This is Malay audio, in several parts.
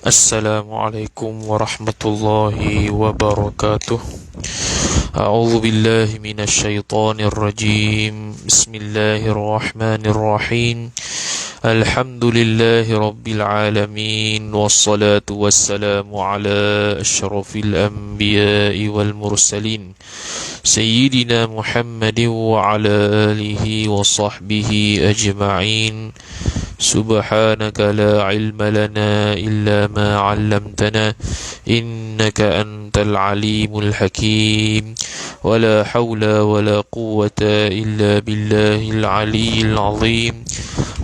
Assalamualaikum warahmatullahi wabarakatuh. A'udzu billahi minasy syaithanir rajim. Bismillahirrahmanirrahim. Alhamdulillahi rabbil alamin, wassalatu wassalamu ala asyrafil anbiya'i wal mursalin, sayyidina Muhammadin wa ala alihi wa sahbihi ajma'in. Subhanaka la ilma lana illa ma 'allamtana innaka antal alimul hakim. Wala hawla wala quwwata illa billahil aliyyil azim.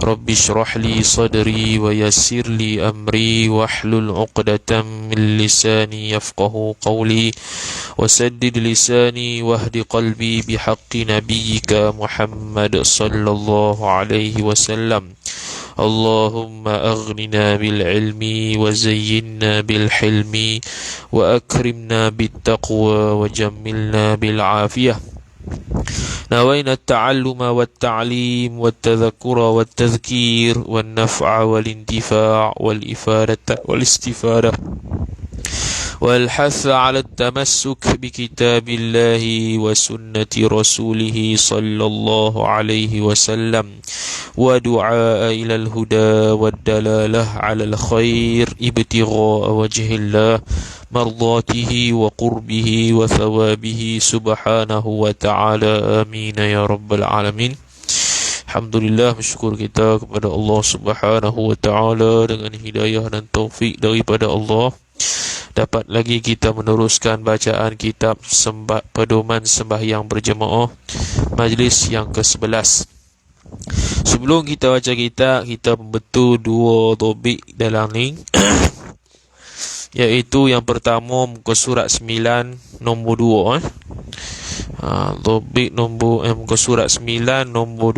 Rabbi shrah li sadri wa yassir li amri wahlul 'uqdatam min lisani yafqahu qawli wasaddid lisani wahdi qalbi bihaqqi nabiyyika Muhammad sallallahu alaihi wasallam. Allahumma aghnina bil ilmi wa zayyinna bil hilmi wa akrimna bit taqwa wa jammilna bil afiyah. نوينا التعلم والتعليم والتذكر والتذكير والنفع والانتفاع والإفادة والاستفادة والحث على التمسك بكتاب الله وسنة رسوله صلى الله عليه وسلم ودعاء إلى الهدى والدلالة على الخير ابتغاء وجه الله مرضاته وقربه وثوابه سبحانه وتعالى آمين يا رب العالمين. Alhamdulillah, bersyukur kita kepada Allah Subhanahu wa taala dengan hidayah dan taufik daripada Allah. Dapat lagi kita meneruskan bacaan kitab pedoman sembahyang berjemaah majlis yang ke-11. Sebelum kita baca kita membetul dua topik dalam ni iaitu yang pertama muka surat 9 nombor 2 topik nombor muka surat 9 nombor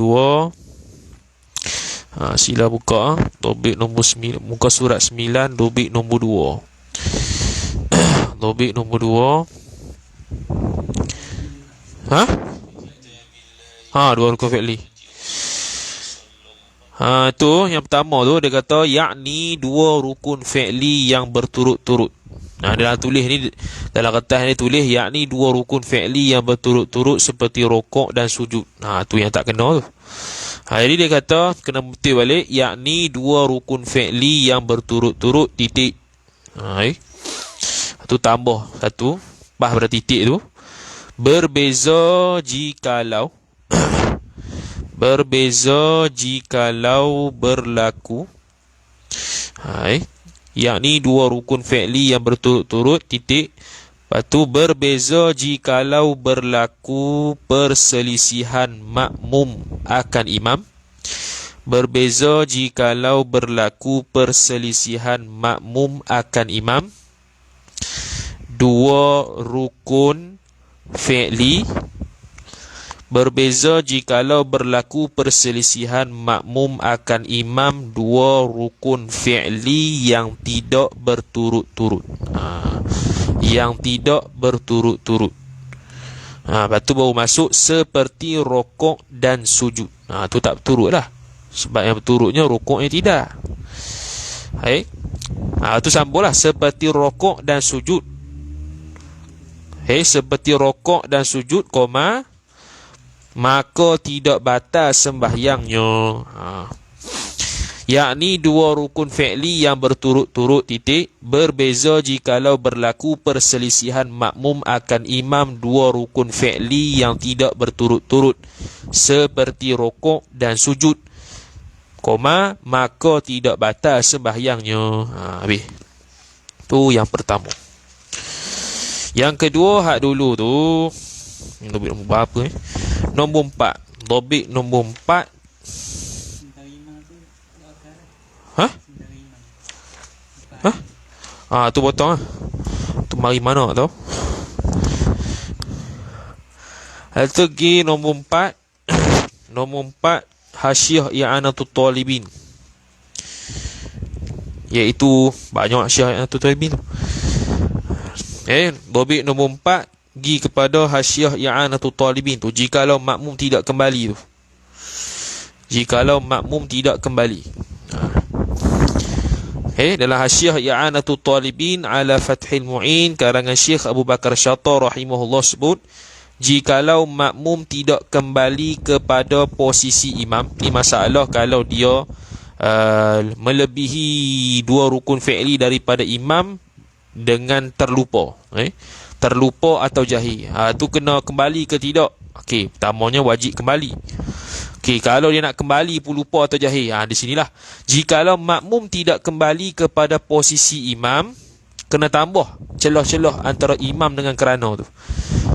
2. Sila buka topik nombor 9, muka surat 9 topik nombor 2. Topik nombor 2. Dua rukun fi'li. Tu yang pertama tu dia kata yakni dua rukun fi'li yang berturut-turut. Dalam tulis ni, dalam kertas ni tulis yakni dua rukun fi'li yang berturut-turut seperti rokok dan sujud. Tu yang tak kena tu. Jadi dia kata kena betul balik yakni dua rukun fi'li yang berturut-turut titik. Tu tambah satu pas pada titik tu. Berbeza jikalau berlaku yakni dua rukun fi'li yang berturut-turut titik. Lepas tu berbeza jikalau berlaku perselisihan makmum akan imam. Berbeza jikalau berlaku perselisihan makmum akan imam. Dua rukun fi'li. Berbeza jikalau berlaku perselisihan makmum akan imam dua rukun fi'li yang tidak berturut-turut. Yang tidak berturut-turut. Lepas tu baru masuk seperti rokok dan sujud. Tu tak berturut lah. Sebab yang berturutnya rokoknya tidak. Tu sambung lah. Seperti rokok dan sujud. Seperti rokok dan sujud, maka tidak batal sembahyangnya. Yakni dua rukun fi'li yang berturut-turut titik. Berbeza jikalau berlaku perselisihan makmum akan imam dua rukun fi'li yang tidak berturut-turut seperti rokok dan sujud, maka tidak batal sembahyangnya. Habis. Tu yang pertama. Yang kedua hak dulu tu topik nombor berapa Nombor 4. Topik nombor 4. Tu potong mari mana tu. Itu pergi nombor 4. Nombor 4, Hasyiah I'anatul Talibin, iaitu banyak Hasyiah I'anatul Talibin. Dobit nombor 4 pergi kepada Hasyiah I'anatul Talibin tu, jikalau makmum tidak kembali tu. Jikalau makmum tidak kembali. Dalam Hasyiah I'anatul Talibin ala Fathil Mu'in karangan Syekh Abu Bakar Syattar rahimahullah sebut, jikalau makmum tidak kembali kepada posisi imam. Ini masalah kalau dia melebihi 2 rukun fi'li daripada imam dengan terlupa. Terlupa atau jahil. Tu kena kembali ke tidak? Okey, pertamanya wajib kembali. Okey, kalau dia nak kembali pun lupa atau jahil, di sinilah. Jikalau makmum tidak kembali kepada posisi imam, kena tambah celah-celah antara imam dengan kerana tu.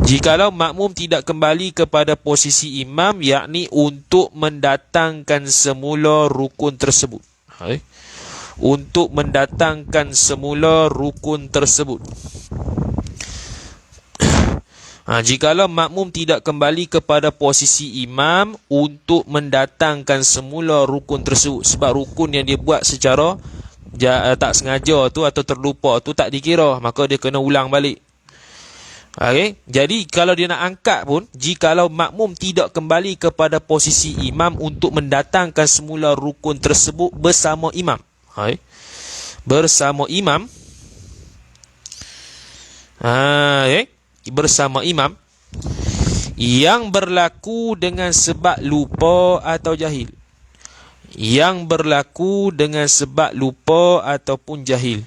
Jikalau makmum tidak kembali kepada posisi imam, yakni untuk mendatangkan semula rukun tersebut. Untuk mendatangkan semula rukun tersebut. Jikalau makmum tidak kembali kepada posisi imam untuk mendatangkan semula rukun tersebut, sebab rukun yang dia buat secara tak sengaja tu atau terlupa tu tak dikira, maka dia kena ulang balik. Jadi kalau dia nak angkat pun, jikalau makmum tidak kembali kepada posisi imam untuk mendatangkan semula rukun tersebut bersama imam. Bersama imam. Bersama imam yang berlaku dengan sebab lupa atau jahil. Yang berlaku dengan sebab lupa ataupun jahil.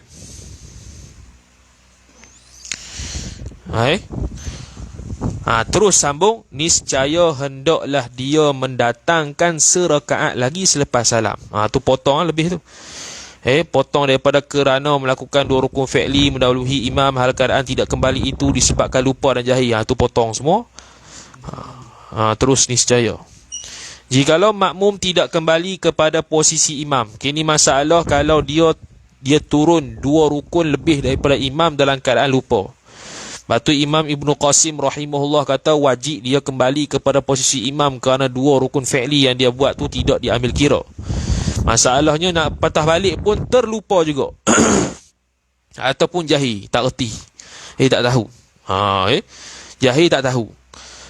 Terus sambung, niscaya hendaklah dia mendatangkan serakaat lagi selepas salam. Tu potong lebih tu. Potong daripada kerana melakukan 2 rukun fi'li mendahului imam hal keadaan tidak kembali itu disebabkan lupa dan jahil. Tu potong semua. Terus niscaya. Jikalau makmum tidak kembali kepada posisi imam. Kini masalah kalau dia turun 2 rukun lebih daripada imam dalam keadaan lupa. Batu Imam Ibnu Qasim rahimahullah kata wajib dia kembali kepada posisi imam kerana 2 rukun fi'li yang dia buat tu tidak diambil kira. Masalahnya nak patah balik pun terlupa juga. Ataupun jahil, tak erti. Tak tahu. Jahil tak tahu.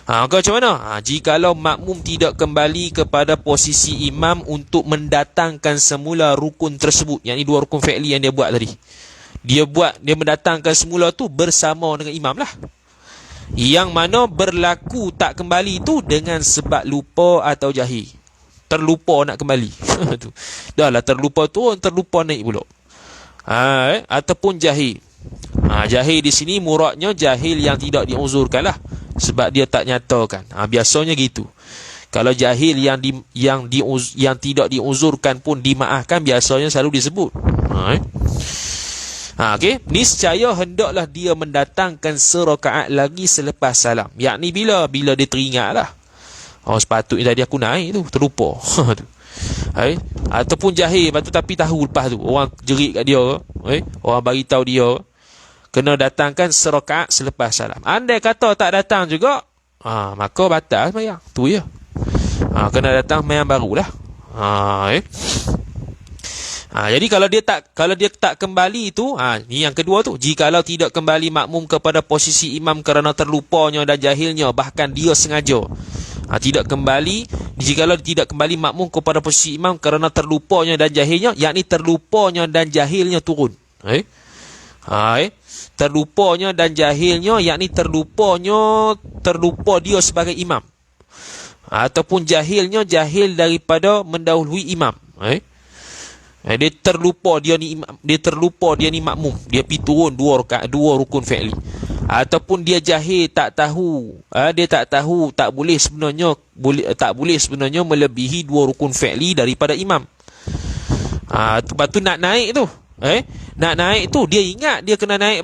Maka macam mana? Jikalau makmum tidak kembali kepada posisi imam untuk mendatangkan semula rukun tersebut, yakni 2 rukun fi'li yang dia buat tadi. Dia mendatangkan semula tu bersama dengan imam lah. Yang mana berlaku tak kembali tu dengan sebab lupa atau jahil. Terlupa nak kembali. Dah lah terlupa tu, terlupa naik pula. Ataupun jahil. Jahil di sini muradnya jahil yang tidak diuzurkan lah. Sebab dia tak nyatakan. Biasanya gitu. Kalau jahil yang tidak diuzurkan pun dimaafkan, biasanya selalu disebut. Niscaya hendaklah dia mendatangkan serakaat lagi selepas salam. Yakni bila dia teringat lah. Sepatutnya tadi aku naik tu, terlupa. Ataupun jahil, tapi tahu lepas tu. Orang jerit kat dia, orang bagi tahu dia, kena datangkan serakaat selepas salam. Andai kata tak datang juga, maka batal sembahyang. Tu je. Kena datang sembahyang barulah. Jadi kalau dia tak kembali tu, ni yang kedua tu, jikalau tidak kembali makmum kepada posisi imam kerana terlupanya dan jahilnya, bahkan dia sengaja jikalau tidak kembali makmum kepada posisi imam kerana terlupanya dan jahilnya, yakni terlupanya dan jahilnya turun. Terlupanya dan jahilnya, yakni terlupa dia sebagai imam, ataupun jahil daripada mendahului imam. Dia terlupa dia ni makmum, dia pergi turun 2 rukun fi'li, ataupun dia jahil, tak tahu, tak boleh sebenarnya melebihi 2 rukun fi'li daripada imam. Lepas tu nak naik tu, nak naik tu dia ingat dia kena naik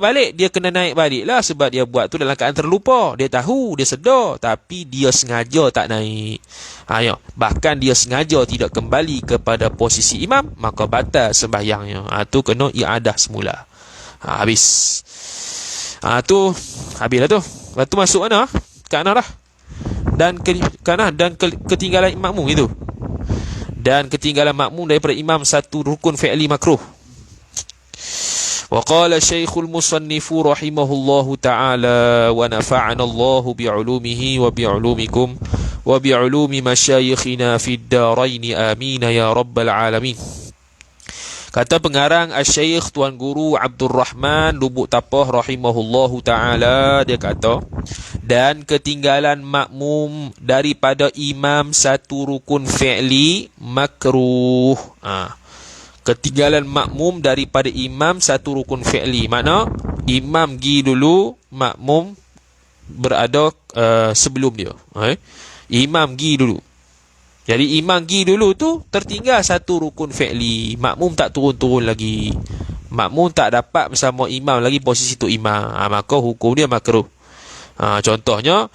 balik lah, sebab dia buat tu dalam keadaan terlupa. Dia tahu, dia sedar, tapi dia sengaja tak naik. Bahkan dia sengaja tidak kembali kepada posisi imam, maka batal sembahyangnya. Tu kena i'adah semula. Habis. Tu habislah tu. Lepas tu masuk mana? Kanan dah. Dan kanan dan ketinggalan makmum itu. Dan ketinggalan makmum daripada imam satu rukun fi'li makruh. Wa qala Syekhul Musannifu rahimahullahu ta'ala wa nafa'ana Allahu bi'ulumihi wa bi'ulumikum wa bi'ulumi masyayikhina fid darain amin ya rabbal alamin. Kata pengarang Asy-Syaikh Tuan Guru Abdul Rahman Lubuk Tapah rahimahullahu ta'ala, dia kata, dan ketinggalan makmum daripada imam satu rukun fi'li makruh. Ketinggalan makmum daripada imam satu rukun fi'li, makna imam gi dulu, makmum berada sebelum dia. Imam gi dulu. Jadi imam gi dulu tu tertinggal satu rukun fi'li, makmum tak turun-turun lagi, makmum tak dapat bersama imam lagi posisi tu imam, maka hukum dia makruh. Contohnya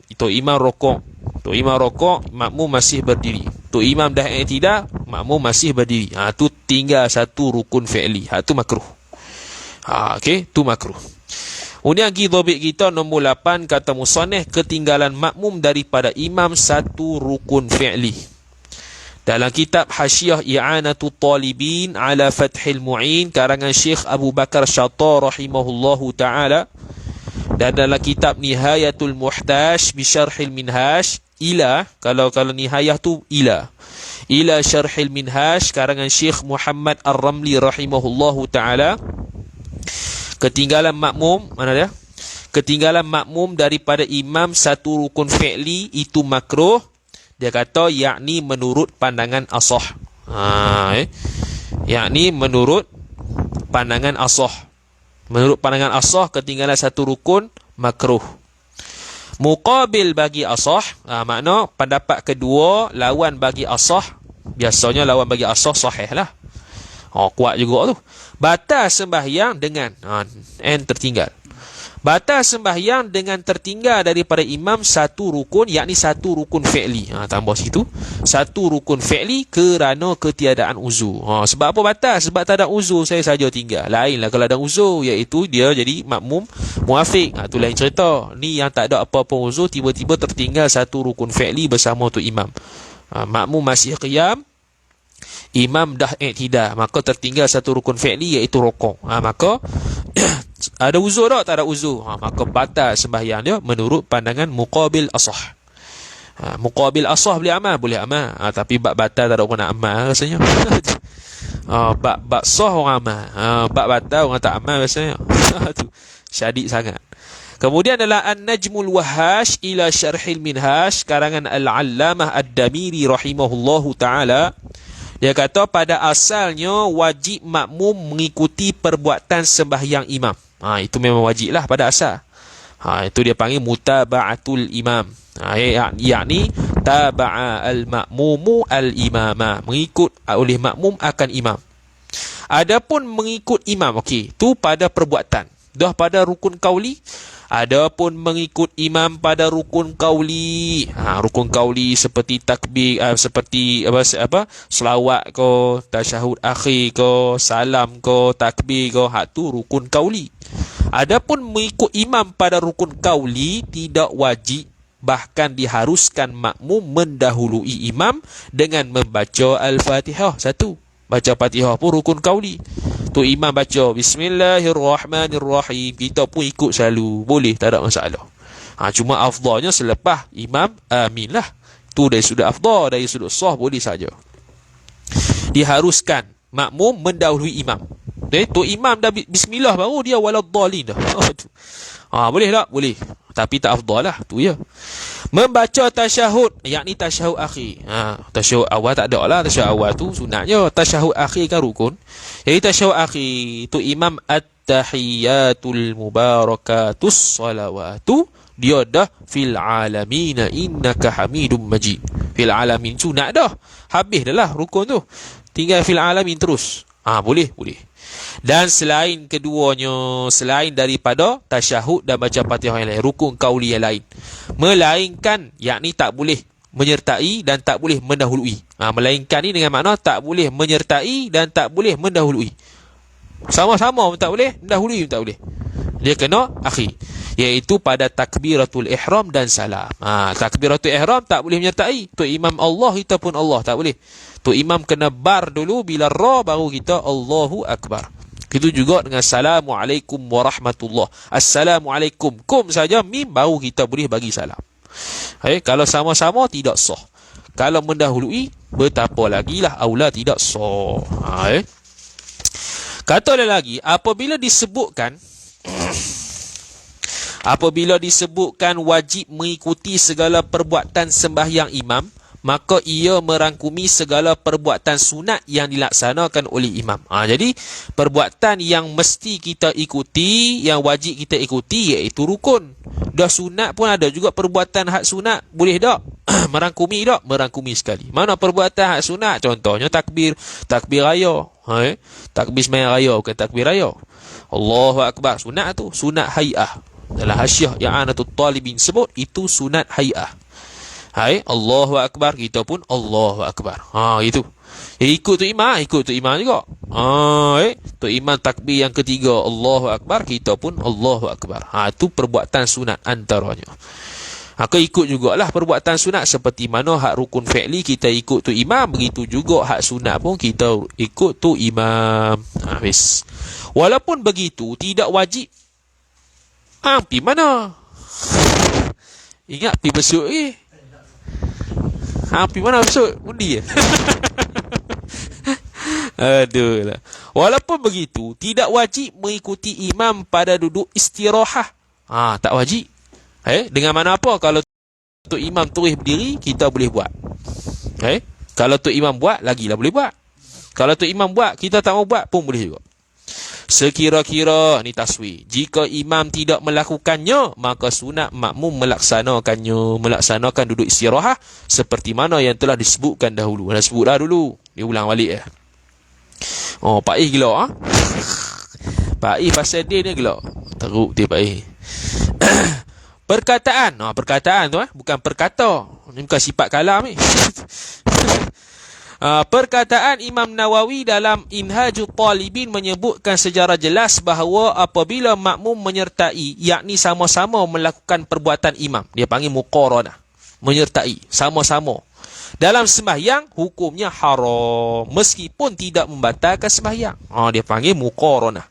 itu imam rokok, makmum masih berdiri. Tu imam dah i'tidal, makmum masih berdiri. Tu tinggal satu rukun fi'li. Tu makruh. Okey, tu makruh. Kemudian dhabit kita nombor 8, kata musannif, ketinggalan makmum daripada imam satu rukun fi'li. Dalam kitab Hasyiah I'anatul Talibin ala Fathil Mu'in karangan Syekh Abu Bakar Syattar rahimahullahu ta'ala, dan dalam kitab Nihayatul Muhtaj bi Syarhil Minhaj ila, kalau nihayah tu ila Syarhil Minhaj karangan Syekh Muhammad Ar-Ramli rahimahullahu ta'ala, ketinggalan makmum, mana dia? Ketinggalan makmum daripada imam satu rukun fi'li itu makruh. Dia kata yakni menurut pandangan ashah. Yakni menurut pandangan ashah. Menurut pandangan ashah, ketinggalan satu rukun makruh. Muqabil bagi ashah, makna pendapat kedua lawan bagi ashah. Biasanya lawan bagi ashah sahih lah. Kuat juga tu. Batal sembahyang dengan tertinggal. Batal sembahyang dengan tertinggal daripada imam satu rukun, yakni satu rukun fi'li. Tambah situ, satu rukun fi'li kerana ketiadaan uzur. Sebab apa batal? Sebab tak ada uzur, saya saja tinggal. Lainlah kalau ada uzur, iaitu dia jadi makmum muafiq. Tu lain cerita. Ni yang tak ada apa-apa uzur, tiba-tiba tertinggal satu rukun fi'li bersama tu imam. Makmum masih qiyam, imam dah i'tidal, maka tertinggal satu rukun fi'li iaitu rukuk. Maka ada uzur tak? Tak ada uzur. Maka batal sembahyang dia menurut pandangan muqabil ashah. Muqabil ashah boleh amal? Boleh amal. Tapi bab batal tak ada orang nak amal rasanya. Bab sah orang amal. Bab batal orang tak amal rasanya. Tu syadid sangat. Kemudian adalah An-Najmul Wahhash ila Syarhil Minhaj karangan Al-Allamah Ad-Damiri rahimahullahu ta'ala. Dia kata pada asalnya wajib makmum mengikuti perbuatan sembahyang imam. Itu memang wajib lah pada asal. Itu dia panggil mutaba'atul imam. Yakni taba'a al-makmumu al-imama, mengikut oleh makmum akan imam. Adapun mengikut imam, okey, tu pada perbuatan. Dah pada rukun qauli. Adapun mengikut imam pada rukun qauli, rukun qauli seperti takbir, seperti apa selawat ko, tasyahud akhir ko, salam ko, takbir ko, tu rukun qauli. Adapun mengikut imam pada rukun qauli tidak wajib, bahkan diharuskan makmum mendahului imam dengan membaca al-Fatihah. Satu, baca Fatihah pun rukun qauli. Tu imam baca Bismillahirrahmanirrahim, kita pun ikut selalu, boleh, tak ada masalah. Cuma afdalnya selepas imam amin lah. Tu dari sudut afdal, dari sudut sah boleh saja. Diharuskan makmum mendahului imam. Tu imam dah bismillah baru dia waladdallin dah. Boleh tak? Boleh. Tapi tak afdal lah, tu ya. Membaca tasyahud, yakni tasyahud akhir. Tasyahud awal tak ada lah. Tasyahud awal tu sunatnya. Tasyahud akhir kan rukun. Jadi tasyahud akhir tu imam at-tahiyatul mubarakatus salawatu, dia dah fil alamin innaka hamidum majid. Fil alamin sunat dah. Habis dah lah rukun tu. Tinggal fil alamin terus. Boleh. Dan selain keduanya, selain daripada tasyahud dan baca Fatihah yang lain, rukun qauli yang lain, melainkan yakni tak boleh menyertai dan tak boleh mendahului. Melainkan ni dengan makna tak boleh menyertai dan tak boleh mendahului. Sama-sama pun tak boleh, mendahului pun tak boleh. Dia kena akhir, iaitu pada takbiratul ihram dan salam. Takbiratul ihram tak boleh menyertai tu imam Allah, kita pun Allah tak boleh. Tu imam kena bar dulu, bila ra baru kita Allahu akbar. Itu juga dengan Assalamualaikum warahmatullah. Assalamualaikum, kum saja mim, baru kita boleh bagi salam. Kalau sama-sama tidak sah. Kalau mendahului, betapa lagi lah aula tidak sah. Kata lagi, apabila disebutkan wajib mengikuti segala perbuatan sembahyang imam, maka ia merangkumi segala perbuatan sunat yang dilaksanakan oleh imam. Jadi perbuatan yang mesti kita ikuti, yang wajib kita ikuti, iaitu rukun. Dah sunat pun ada juga perbuatan hak sunat, boleh tak? Merangkumi tak? Merangkumi sekali. Mana perbuatan hak sunat? Contohnya takbir raya. Takbir sembahyang raya, bukan takbir raya. Allahu akbar, sunat tu, sunat hay'ah. Dalam hasyiah i'anatul talibin sebut itu sunat hay'ah. Allahu akbar, kita pun Allahu akbar. Itu. Ikut tu imam juga. Tu imam takbir yang ketiga Allahu akbar, kita pun Allahu akbar. Itu perbuatan sunat antaranya. Maka ikut jugalah perbuatan sunat, seperti mana hak rukun fi'li kita ikut tu imam, begitu juga hak sunat pun kita ikut tu imam. Habis. Walaupun begitu, tidak wajib. Pergi mana? Ingat pergi besuk pergi mana besuk? Undi Aduh lah. Walaupun begitu, tidak wajib mengikuti imam pada duduk istirahah. Tak wajib. Dengan mana apa? Kalau tu imam terus berdiri, kita boleh buat. Kalau tu imam buat, lagilah boleh buat. Kalau tu imam buat, kita tak mau buat pun boleh juga. Sekira-kira, ni taswir, jika imam tidak melakukannya, maka sunat makmum melaksanakan duduk istirahah, seperti mana yang telah disebutkan dahulu. Dah sebut dah dulu, dia ulang balik. Pak Ih gila. Pak Ih pasal dia ni gila. Teruk dia Pak Ih. Perkataan tu bukan perkata. Ini bukan sifat kalam ni. Perkataan Imam Nawawi dalam Minhajul Talibin menyebutkan secara jelas bahawa apabila makmum menyertai, yakni sama-sama melakukan perbuatan imam, dia panggil muqaranah, menyertai sama-sama dalam sembahyang, hukumnya haram meskipun tidak membatalkan sembahyang. Dia panggil muqaranah.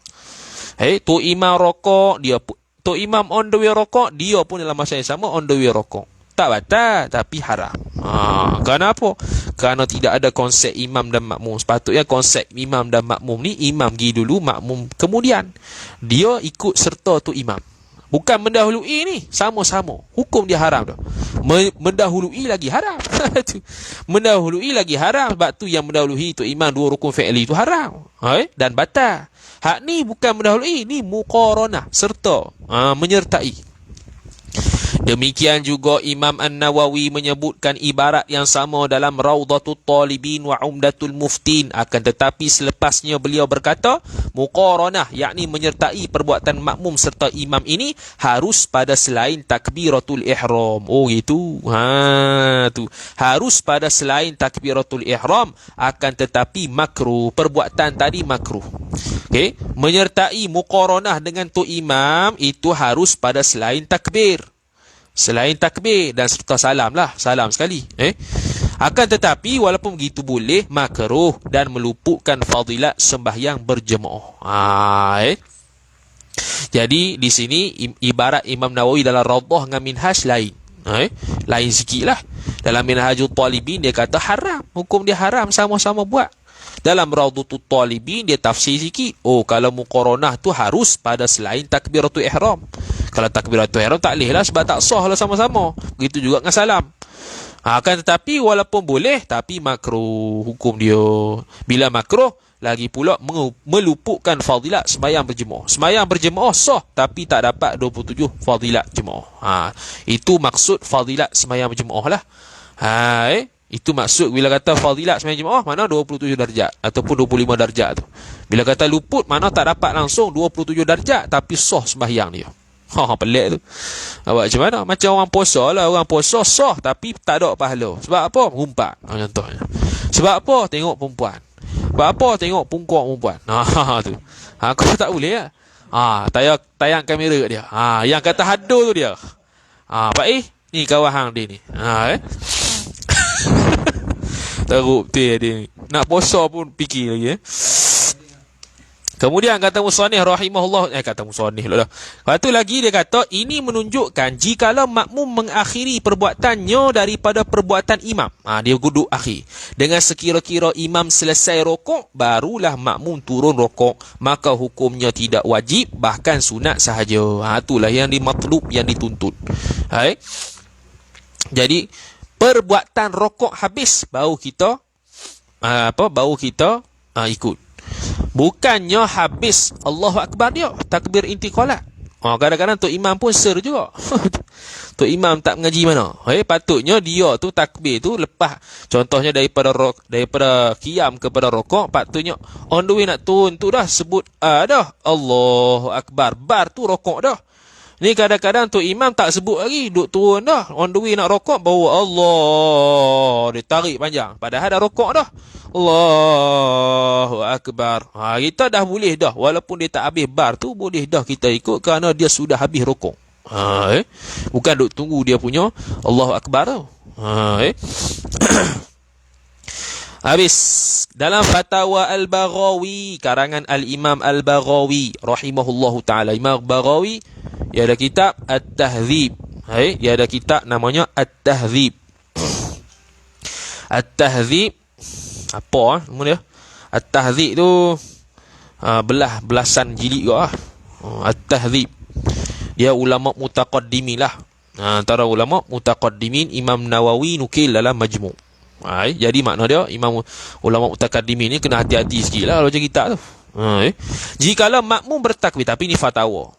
Tu imam rokok, tu imam on the way rokok, dia pun dalam masa yang sama on the way rokok. Tak batal, tapi haram. Kenapa? Kerana tidak ada konsep imam dan makmum. Sepatutnya konsep imam dan makmum ni, imam pergi dulu, makmum kemudian. Dia ikut serta tu imam. Bukan mendahului ni, sama-sama. Hukum dia haram dah. Mendahului lagi haram. Mendahului lagi haram. Sebab tu yang mendahului tu imam dua rukun fi'li tu haram. Dan batal. Hak ni bukan mendahului, ni muqaranah, serta, menyertai. Demikian juga Imam An-Nawawi menyebutkan ibarat yang sama dalam Rawdatul Talibin wa Umdatul Muftin. Akan tetapi selepasnya beliau berkata, muqaranah, yakni menyertai perbuatan makmum serta imam ini harus pada selain takbiratul ihram. Gitu. Tu. Harus pada selain takbiratul ihram, akan tetapi makruh. Perbuatan tadi makruh. Menyertai muqaranah dengan tu imam itu harus pada selain takbir. Selain takbir dan serta salam lah. Salam sekali. Akan tetapi walaupun begitu boleh makruh dan meluputkan fadilat sembahyang berjemaah. Jadi di sini ibarat Imam Nawawi dalam Rawdah dengan Minhaj lain. Lain sikit lah. Dalam Minhajul Talibin dia kata haram. Hukum dia haram, sama-sama buat. Dalam Rawdatul Talibin dia tafsir sikit. Kalau muqaranah tu harus pada selain takbiratul ihram. Kalau takbiratul ihram tak boleh lah, sebab tak sah lah sama-sama. Begitu juga dengan salam. Akan tetapi walaupun boleh, tapi makruh hukum dia. Bila makruh, lagi pula meluputkan fadilat sembahyang berjemaah. Sembahyang berjemaah sah, tapi tak dapat 27 fadilat jemaah. Itu maksud fadilat sembahyang berjemaah lah. Itu maksud bila kata fadilat sembahyang jemaah, mana 27 darjat ataupun 25 darjat tu. Bila kata luput, mana tak dapat langsung 27 darjat, tapi sah sembahyang dia. Pelik tu. Awak macam mana? Macam orang puasa lah. Orang puasa sah tapi tak ada pahala. Sebab apa? Umpat. Contohnya. Sebab apa? Tengok perempuan. Sebab apa? Tengok pungkuk perempuan. Tu. Kau tak boleh lah. Tayang kamera dia. Yang kata hado tu dia. Pak ni kawan hang dia ni. Teruk betul dia ni. Nak puasa pun fikir lagi. Kemudian kata musannif rahimahullah, kata musannif lah. Lepas tu lagi dia kata, ini menunjukkan jikalau makmum mengakhiri perbuatannya daripada perbuatan imam. Dia duduk akhir. Dengan sekira-kira imam selesai rokok, barulah makmum turun rokok. Maka hukumnya tidak wajib, bahkan sunat sahaja. Itulah yang dimatlub, yang dituntut. Jadi, perbuatan rokok habis, baru kita ikut. Bukannya habis Allahu Akbar dia, takbir intiqalat. Kadang-kadang Tok Imam pun ser juga. Tok Imam tak mengaji mana. Patutnya dia tu takbir tu lepas, contohnya daripada qiyam kepada rokok, patutnya on the way nak turun tu dah sebut dah Allahu Akbar, bar tu rokok dah. Ni kadang-kadang Tok Imam tak sebut lagi, duk turun dah, on the way nak rokok, bawa Allah, dia tarik panjang, padahal dah rokok dah. Allahu Akbar. Kita dah boleh dah, walaupun dia tak habis bar tu, boleh dah kita ikut kerana dia sudah habis rokok. Bukan duk tunggu dia punya Allahu Akbar tu. Habis. Dalam Fatwa Al-Baghawi, karangan Al-Imam Al-Baghawi rahimahullahu ta'ala. Imam Baghawi, dia ada kitab At-Tahdzib. Dia ada kitab namanya At-Tahdzib. At-Tahdzib, apa nama dia? At-Tahdzib tu belasan jilid juga. At-Tahdzib. Dia ulama mutaqaddimin lah. Antara ulama mutaqaddimin, Imam Nawawi nukil dalam Majmu'. Jadi makna dia, imam ulama mutaqaddimin ni kena hati-hati sikit lah kalau macam kita tu. Jikalau makmum bertakbir, tapi ni fatwa.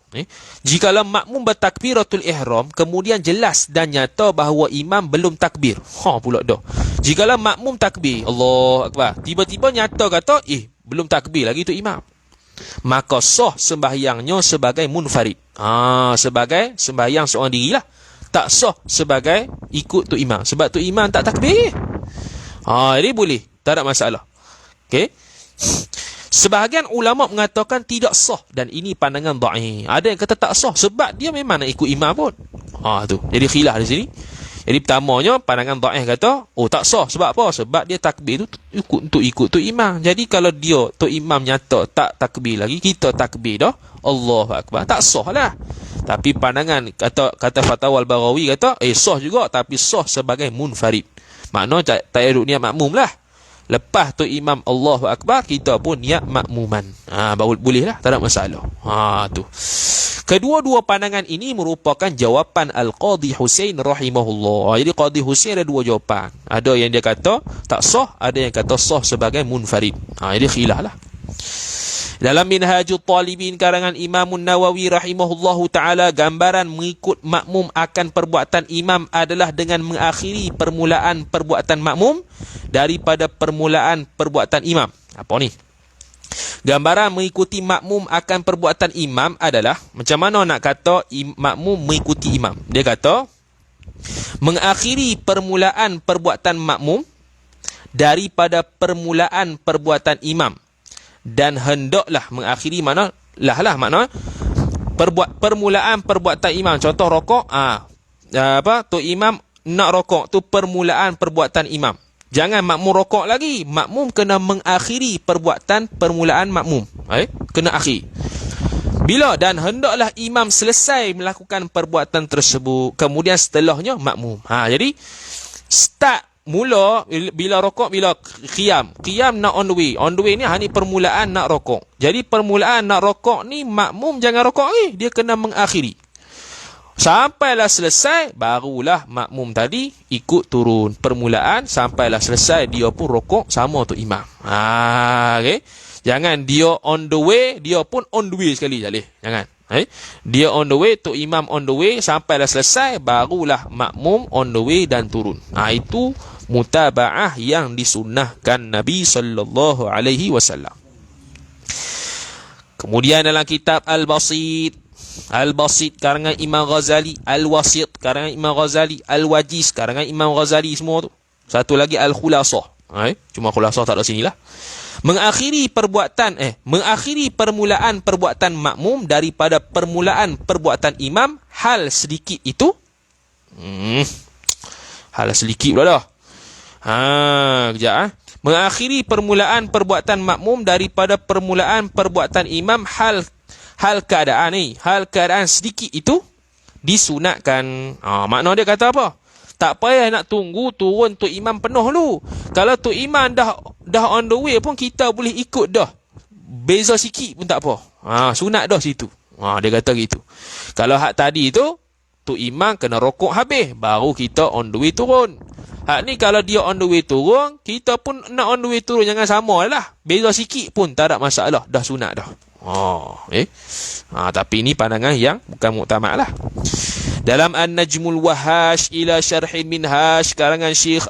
Jikalau makmum bertakbiratul ihram, kemudian jelas dan nyata bahawa imam belum takbir. Pula dah. Jikalau makmum takbir, Allahu Akbar, tiba-tiba nyata kata, belum takbir lagi tu imam, maka sah sembahyangnya sebagai munfarid. Sebagai sembahyang seorang diri lah. Tak sah sebagai ikut tu imam, sebab tu imam tak takbir. Jadi boleh, tak ada masalah. Okey. Sebahagian ulama mengatakan tidak sah, dan ini pandangan dhaif. Ada yang kata tak sah sebab dia memang nak ikut imam pun. Tu. Jadi khilaf di sini. Jadi pertamanya pandangan dhaif kata, tak sah sebab apa? Sebab dia takbir tu ikut tu imam. Jadi kalau dia tu imam nyata tak takbir lagi, kita takbir dah, Allahu Akbar, tak sah lah. Tapi pandangan kata Fatwa Al-Baghawi kata, sah juga, tapi sah sebagai munfarid. Maknanya tak payah duduk niat makmum lah. Lepas tu imam Allahu Akbar, kita pun niat makmuman. Boleh lah, tak ada masalah. Tu. Kedua-dua pandangan ini merupakan jawapan Al-Qadhi Husain rahimahullah. Jadi Qadhi Husain ada dua jawapan. Ada yang dia kata tak sah, ada yang kata sah sebagai munfarid. Jadi khilaf lah. Dalam Minhajul Talibin karangan Imam Nawawi rahimahullahu ta'ala, gambaran mengikut makmum akan perbuatan imam adalah dengan mengakhiri permulaan perbuatan makmum daripada permulaan perbuatan imam. Apa ni? Gambaran mengikuti makmum akan perbuatan imam adalah, macam mana nak kata makmum mengikuti imam? Dia kata, mengakhiri permulaan perbuatan makmum daripada permulaan perbuatan imam, dan hendaklah mengakhiri makna permulaan perbuatan imam. Contoh rokok, tu imam nak rokok, tu permulaan perbuatan imam. Jangan makmum rokok lagi, makmum kena mengakhiri permulaan makmum. Kena akhir. Bila? Dan hendaklah imam selesai melakukan perbuatan tersebut, kemudian setelahnya makmum. Jadi start mula bila rokok, bila qiyam nak on the way ni ni permulaan nak rokok. Jadi permulaan nak rokok ni makmum jangan rokok lagi, dia kena mengakhiri sampailah selesai, barulah makmum tadi ikut turun permulaan sampailah selesai, dia pun rokok sama tu imam. Okay? Jangan dia on the way, dia pun on the way sekali, jangan. Dia on the way, tu imam on the way sampailah selesai, barulah makmum on the way dan turun. Itu mutaba'ah yang disunnahkan Nabi sallallahu alaihi wasallam. Kemudian dalam kitab Al-Basit karangan Imam Ghazali, Al-Wasit karangan Imam Ghazali, Al-Wajiz karangan Imam Ghazali, semua tu. Satu lagi Al-Khulasah. Cuma Khulasah tak ada sinilah. mengakhiri permulaan perbuatan makmum daripada permulaan perbuatan imam, hal sedikit itu hal sedikit pula dah. Kejap. Mengakhiri permulaan perbuatan makmum daripada permulaan perbuatan imam, hal keadaan sedikit itu disunatkan. Makna dia kata apa? Tak payah nak tunggu turun Tok Imam penuh dulu. Kalau Tok Imam dah on the way pun kita boleh ikut dah. Beza sikit pun tak apa. Sunat dah situ. Dia kata gitu. Kalau hak tadi tu Tok Imam kena rokok habis baru kita on the way turun. Hak ni kalau dia on the way turun, kita pun nak on the way turun, jangan sama lah. Beza sikit pun tak ada masalah. Dah sunat dah. Tapi ini pandangan yang bukan muktamad lah. Dalam An-Najmul Wahash ila Syarhin Minhaj karangan Syekh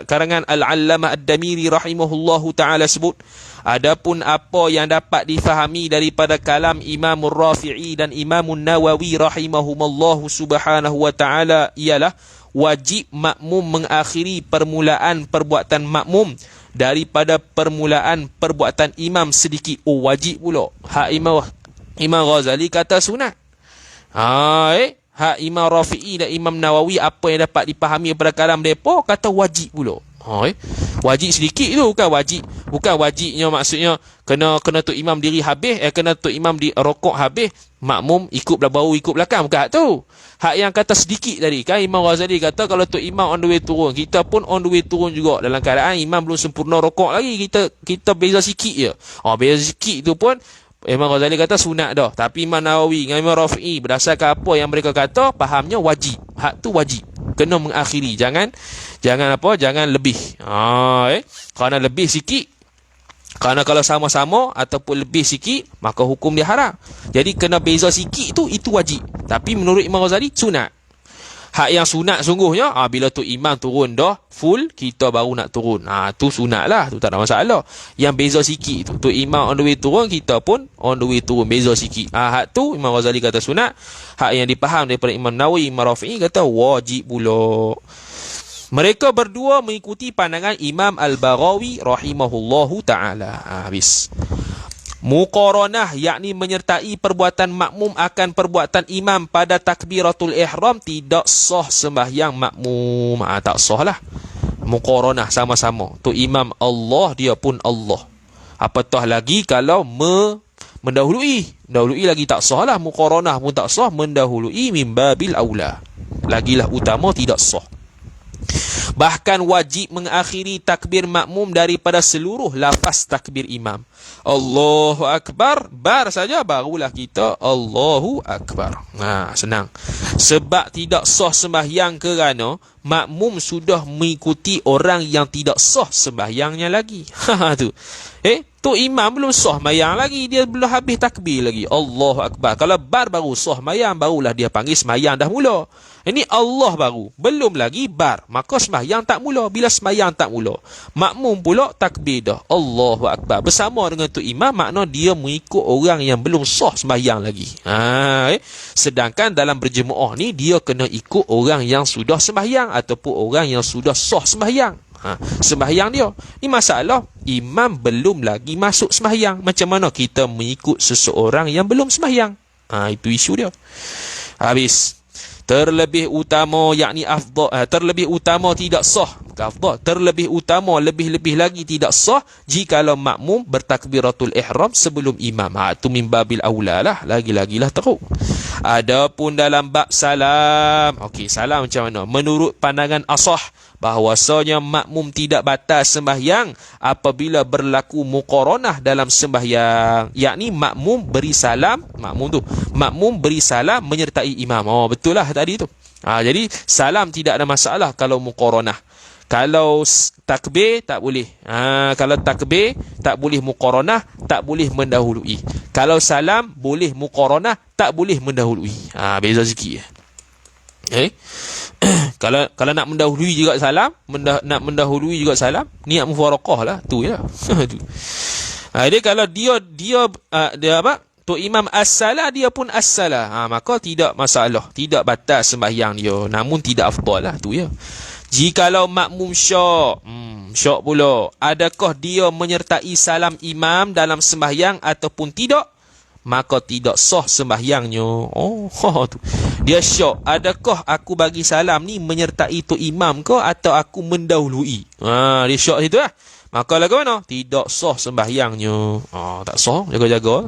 karangan Al-Allamah Ad-Damiri rahimahullahu ta'ala sebut, adapun apa yang dapat difahami daripada kalam Imam Rafi'i dan Imam Nawawi rahimahumallahu subhanahu wa ta'ala ialah wajib makmum mengakhiri permulaan perbuatan makmum daripada permulaan perbuatan imam sedikit. Wajib pula. Hak Imam Ghazali kata sunat. Hak Imam Rafi'i dan Imam Nawawi apa yang dapat dipahami pada kalam mereka kata wajib pula. Wajib sedikit tu bukan wajibnya maksudnya kena Tok Imam diri habis, kena Tok Imam di rokok habis, makmum ikut baru ikut belakang, bukan tu. Hak yang kata sedikit tadi kan Imam Ghazali kata kalau Tok Imam on the way turun, kita pun on the way turun juga dalam keadaan imam belum sempurna rokok lagi, kita beza sikit je. Beza sikit tu pun Imam Ghazali kata sunat dah. Tapi Imam Nawawi dengan Imam Rafi'i berdasarkan apa yang mereka kata, fahamnya wajib. Hak tu wajib. Kena mengakhiri. Jangan lebih. Kerana lebih sikit. Kerana kalau sama-sama ataupun lebih sikit, maka hukum dia haram. Jadi kena beza sikit tu, itu wajib. Tapi menurut Imam Ghazali, sunat. Hak yang sunat sungguhnya, bila tu imam turun dah full, kita baru nak turun. Tu sunat lah, tu tak ada masalah. Yang beza sikit tu, tu imam on the way turun, kita pun on the way turun, beza sikit. Hak tu Imam Ghazali kata sunat. Hak yang dipaham daripada Imam Nawawi, Imam Rafi'i kata wajib pula. Mereka berdua mengikuti pandangan Imam Al-Baghawi rahimahullahu ta'ala. Habis. Muqaranah, yakni menyertai perbuatan makmum akan perbuatan imam pada takbiratul ihram, tidak sah sembahyang makmum. Tak sah lah. Muqaranah sama-sama. Tu imam Allah, dia pun Allah. Apatah lagi kalau mendahului lagi tak sah lah. Muqaranah pun tak sah, mendahului min babil aula. Lagilah utama tidak sah. Bahkan wajib mengakhiri takbir makmum daripada seluruh lafaz takbir imam. Allahu Akbar, bar saja barulah kita Allahu Akbar. Senang. Sebab tidak sah sembahyang kerana makmum sudah mengikuti orang yang tidak sah sembahyangnya lagi. Tu imam belum sah sembahyang lagi, dia belum habis takbir lagi. Allahu Akbar. Kalau bar baru sah sembahyang, barulah dia panggil sembahyang dah mula. Ini Allah baru, belum lagi bar, maka sembahyang tak mula. Bila sembahyang tak mula, makmum pula takbir dah Allahu Akbar bersama dengan tu imam, makna dia mengikut orang yang belum sah sembahyang lagi. Sedangkan dalam berjemaah ni dia kena ikut orang yang sudah sembahyang ataupun orang yang sudah sah sembahyang. Sembahyang dia ni masalah imam belum lagi masuk sembahyang, macam mana kita mengikut seseorang yang belum sembahyang? Itu isu dia. Habis. Terlebih utama, yakni afdal, terlebih utama tidak sah. Afdal, terlebih utama, lebih-lebih lagi tidak sah jikalau makmum bertakbiratul ihram sebelum imam. Itu min babil aula lah, lagi-lagilah teruk. Adapun dalam bab salam, salam macam mana? Menurut pandangan asah, bahwasanya makmum tidak batal sembahyang apabila berlaku muqaranah dalam sembahyang, yakni makmum beri salam, makmum beri salam menyertai imam. Betul lah tadi tu. Jadi salam tidak ada masalah kalau muqaranah. Kalau takbir tak boleh. Kalau takbir tak boleh muqaranah, tak boleh mendahului. Kalau salam boleh muqaranah, tak boleh mendahului. Beza sikit. Kalau nak mendahului juga salam, nak mendahului juga salam, niat mufaraqah lah, tu je lah. Dia kalau dia apa? Tu imam as-salah, dia pun as-salah. Maka tidak masalah, tidak batal sembahyang dia, namun tidak afdal lah, tu je. Jikalau makmum syak, Syok pula. Adakah dia menyertai salam imam dalam sembahyang ataupun tidak? Maka tidak sah sembahyangnya. Tu. Dia syok. Adakah aku bagi salam ni menyertai tu imam ke atau aku mendahului? Dia syok situ lah. Maka lagu mana? Tidak sah sembahyangnya. Tak sah. Jaga-jaga.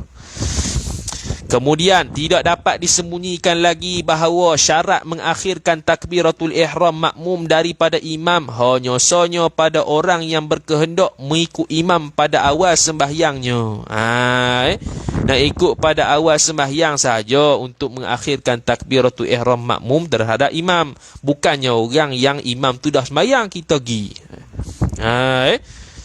Kemudian, tidak dapat disembunyikan lagi bahawa syarat mengakhirkan takbiratul ihram makmum daripada imam hanya sahaja pada orang yang berkehendak mengikut imam pada awal sembahyangnya. Nak ikut pada awal sembahyang sahaja untuk mengakhirkan takbiratul ihram makmum terhadap imam. Bukannya orang yang imam tu dah sembahyang, kita pergi.